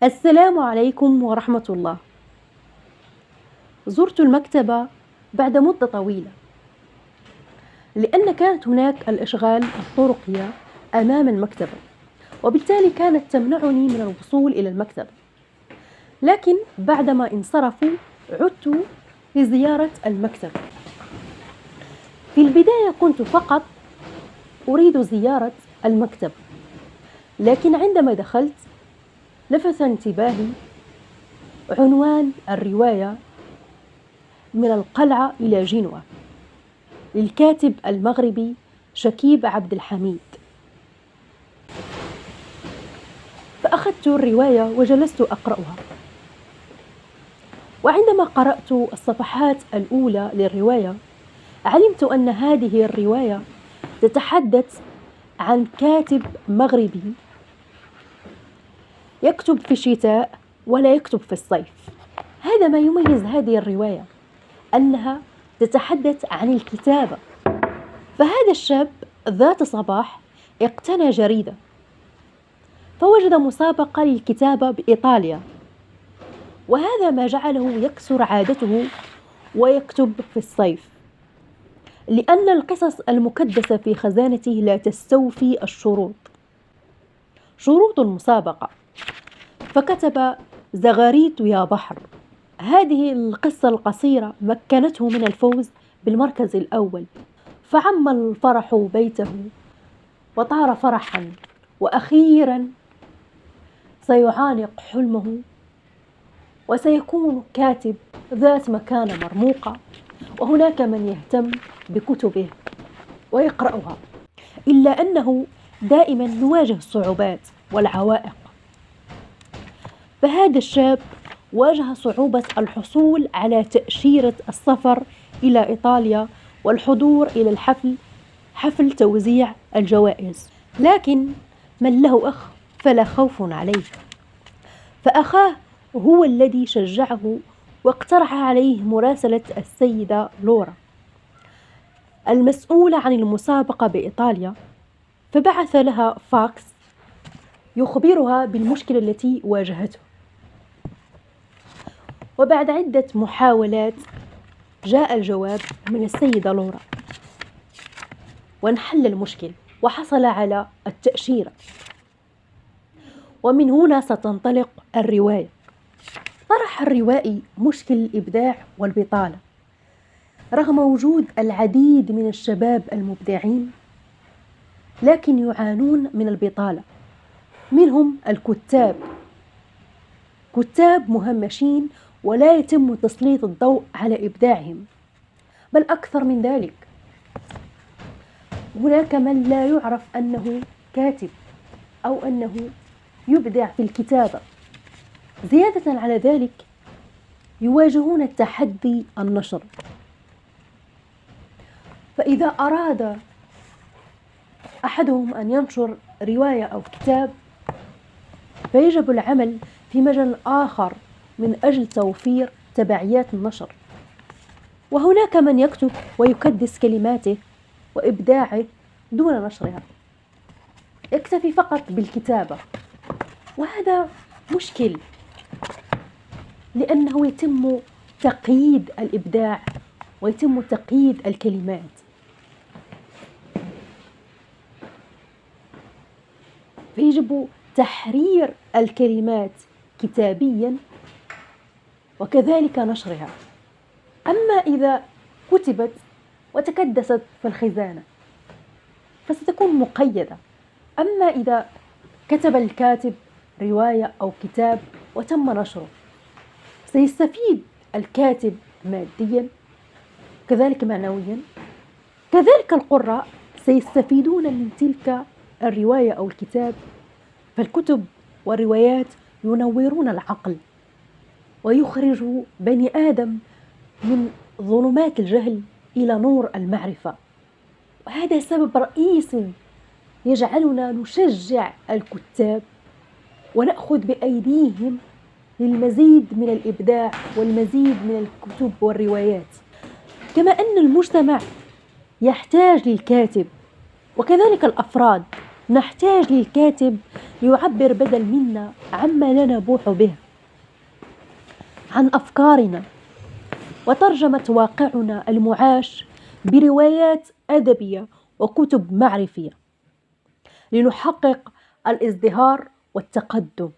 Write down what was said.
السلام عليكم ورحمة الله. زرت المكتبة بعد مدة طويلة لأن كانت هناك الأشغال الطرقية أمام المكتبة، وبالتالي كانت تمنعني من الوصول إلى المكتبة. لكن بعدما انصرفوا عدت لزيارة المكتبة. في البداية كنت فقط أريد زيارة المكتبة، لكن عندما دخلت لفت انتباهي عنوان الرواية من القلعة إلى جنوة للكاتب المغربي شكيب عبد الحميد. فأخذت الرواية وجلست أقرأها، وعندما قرأت الصفحات الأولى للرواية علمت أن هذه الرواية تتحدث عن كاتب مغربي يكتب في الشتاء ولا يكتب في الصيف. هذا ما يميز هذه الرواية، أنها تتحدث عن الكتابة. فهذا الشاب ذات صباح اقتنى جريدة، فوجد مسابقة للكتابة بإيطاليا، وهذا ما جعله يكسر عادته ويكتب في الصيف، لأن القصص المكدسة في خزانته لا تستوفي شروط المسابقة. فكتب زغاريت يا بحر. هذه القصة القصيرة مكنته من الفوز بالمركز الأول، فعم الفرح بيته وطار فرحا، وأخيرا سيعانق حلمه وسيكون كاتب ذات مكانة مرموقة، وهناك من يهتم بكتبه ويقرأها. إلا أنه دائما يواجه الصعوبات والعوائق. فهذا الشاب واجه صعوبة الحصول على تأشيرة السفر إلى إيطاليا والحضور إلى حفل توزيع الجوائز. لكن من له أخ فلا خوف عليه، فأخاه هو الذي شجعه واقترح عليه مراسلة السيدة لورا المسؤولة عن المسابقة بإيطاليا، فبعث لها فاكس يخبرها بالمشكلة التي واجهته. وبعد عدة محاولات جاء الجواب من السيدة لورا وانحل المشكل وحصل على التأشيرة. ومن هنا ستنطلق الرواية. طرح الروائي مشكل الإبداع والبطالة. رغم وجود العديد من الشباب المبدعين، لكن يعانون من البطالة. منهم الكتاب، كتاب مهمشين ولا يتم تسليط الضوء على إبداعهم، بل أكثر من ذلك هناك من لا يعرف أنه كاتب أو أنه يبدع في الكتابة. زيادة على ذلك يواجهون التحدي النشر. فإذا أراد أحدهم أن ينشر رواية أو كتاب فيجب العمل في مجال آخر من أجل توفير تبعيات النشر. وهناك من يكتب ويكدس كلماته وإبداعه دون نشرها، يكتفي فقط بالكتابة، وهذا مشكل لأنه يتم تقييد الإبداع ويتم تقييد الكلمات. فيجب تحرير الكلمات كتابيا وكذلك نشرها. أما إذا كتبت وتكدست في الخزانة فستكون مقيدة. أما إذا كتب الكاتب رواية أو كتاب وتم نشره سيستفيد الكاتب ماديا كذلك معنويا، كذلك القراء سيستفيدون من تلك الرواية أو الكتاب. فالكتب والروايات ينورون العقل ويخرج بني آدم من ظلمات الجهل إلى نور المعرفة. وهذا سبب رئيسي يجعلنا نشجع الكتاب ونأخذ بأيديهم للمزيد من الإبداع والمزيد من الكتب والروايات. كما أن المجتمع يحتاج للكاتب، وكذلك الأفراد نحتاج للكاتب ليعبر بدل منا عما لا نبوح به، عن أفكارنا وترجمة واقعنا المعاش بروايات أدبية وكتب معرفية، لنحقق الازدهار والتقدم.